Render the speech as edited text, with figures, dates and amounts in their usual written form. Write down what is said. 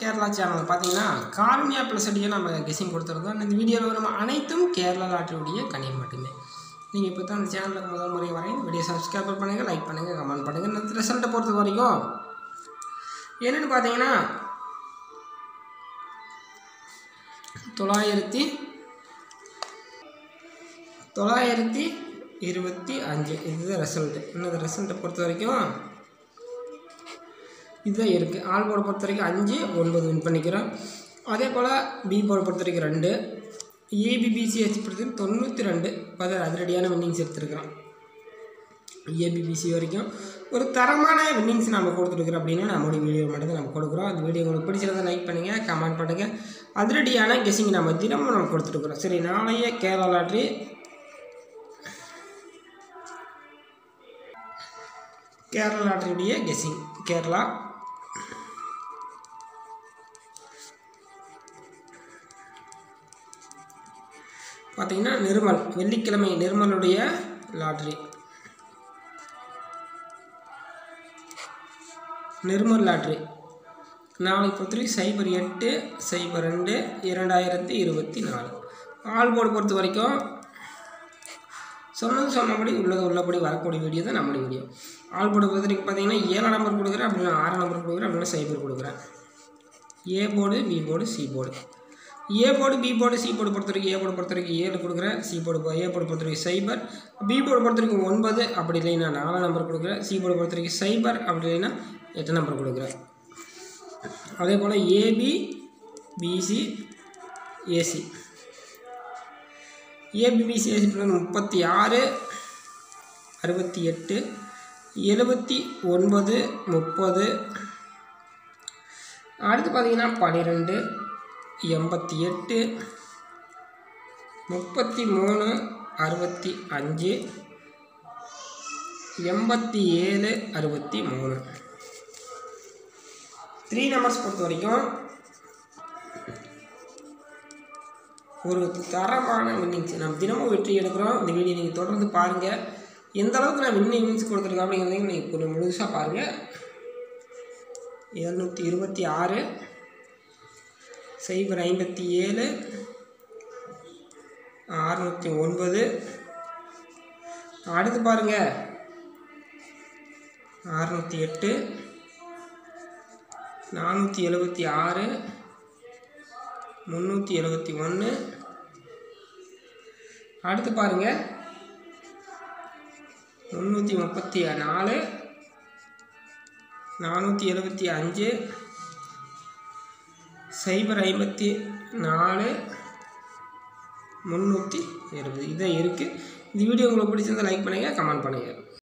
Kerala channel பார்த்தீங்கன்னா Karunya plus அடியே நம்ம கெஸிங் கொடுத்துருந்தோம். இந்த வீடியோவில் நம்ம அனைத்தும் கேரளா லாட்டரியுடைய கணியம் மட்டுமே. நீங்கள் இப்போ தான் அந்த சேனலுக்கு முதல் முறை வரையும் வீடியோ சப்ஸ்கிரைப் பண்ணுங்கள், லைக் பண்ணுங்கள், கமெண்ட் பண்ணுங்கள். இந்த ரிசல்ட்டை பொறுத்த வரைக்கும் என்னென்னு பார்த்தீங்கன்னா 925 இதுதான் ரிசல்ட்டு. இந்த ரிசல்ட்டை பொறுத்த வரைக்கும் இதுதான் இருக்குது. ஆல் போர்டை பொறுத்த வரைக்கும் 5, 9 வின் பண்ணிக்கிறோம். அதே போல் பி போர்டை பொறுத்த வரைக்கும் 2, ஏபிபிசிஹெச் பொறுத்த வரைக்கும் 92 அதிரடியான வின்னிங்ஸ் எடுத்துருக்கிறோம். ஏபிபிசி வரைக்கும் ஒரு தரமான வின்னிங்ஸ் நம்ம கொடுத்துருக்குறோம் அப்படின்னா நம்மளுடைய வீடியோ மட்டும் நம்ம கொடுக்குறோம். அந்த வீடியோ உங்களுக்கு பிடிச்சிருந்தா லைக் பண்ணுங்கள், கமெண்ட் பண்ணுங்கள். அதிரடியான கெஸிங் நம்ம தினமும் நம்ம கொடுத்துருக்குறோம். சரி, நாளைய கேரளா லாட்ரி லாட்டரியுடைய கெஸிங். கேரளா பார்த்தீங்கன்னா நிர்மல், வெள்ளிக்கிழமை நிர்மலுடைய லாட்ரி. நிர்மல் லாட்ரி நாளைக்கு பொறுத்தவரைக்கும் 08/02/2024. ஆல் போர்டு பொறுத்த வரைக்கும் சொன்னபடி உள்ளபடி வரக்கூடிய வீடியோ தான் நம்மளுடைய வீடியோ. ஆல் போர்டு பொறுத்த வரைக்கும் பார்த்தீங்கன்னா 7 நம்பர் கொடுக்குறேன், அப்படின்னா 6 நம்பர் கொடுக்குறேன், அப்படின்னா சைபர் கொடுக்குறேன். A board, B board, C board. A board, B board, C board பொறுத்த வரைக்கும் ஏ போர்டு பொறுத்த வரைக்கும் 7 கொடுக்குறேன், சி போர்டு ஏ போர்டு பொறுத்த வரைக்கும் சைபர், பி போர்டு பொறுத்த வரைக்கும் 9 அப்படி இல்லைன்னா 4 நம்பர் கொடுக்குறேன், சி போர்டு பொறுத்த வரைக்கும் சைபர் அப்படி இல்லைன்னா 8 நம்பர் கொடுக்குறேன். அதே போல் AB, BC, AC. ABBC AC 36, 68, 79, 30. அடுத்து பார்த்தீங்கன்னா 12, 88, 33, 65, 87, 63. 3 நம்பர்ஸ் பொறுத்த வரைக்கும் ஒரு தரமான வின்னிங்ஸ் நம்ம தினமும் வெற்றி எடுக்கிறோம். இந்த வீடியோ நீங்கள் தொடர்ந்து பாருங்கள். எந்த அளவுக்கு நான் வின்னிங்ஸ் கொடுத்துருக்கேன் அப்படிங்கிறதையும் நீங்கள் கொஞ்சம் முழுசாக பாருங்கள். 726, 057, 609. அடுத்து பாருங்கள் 608, 476, 371. அடுத்து பாருங்கள் 334, 475, 054, 320. இதான் இருக்குது. இந்த வீடியோ உங்களுக்கு பிடிச்சிருந்தால் லைக் பண்ணுங்கள், கமெண்ட் பண்ணுங்கள்.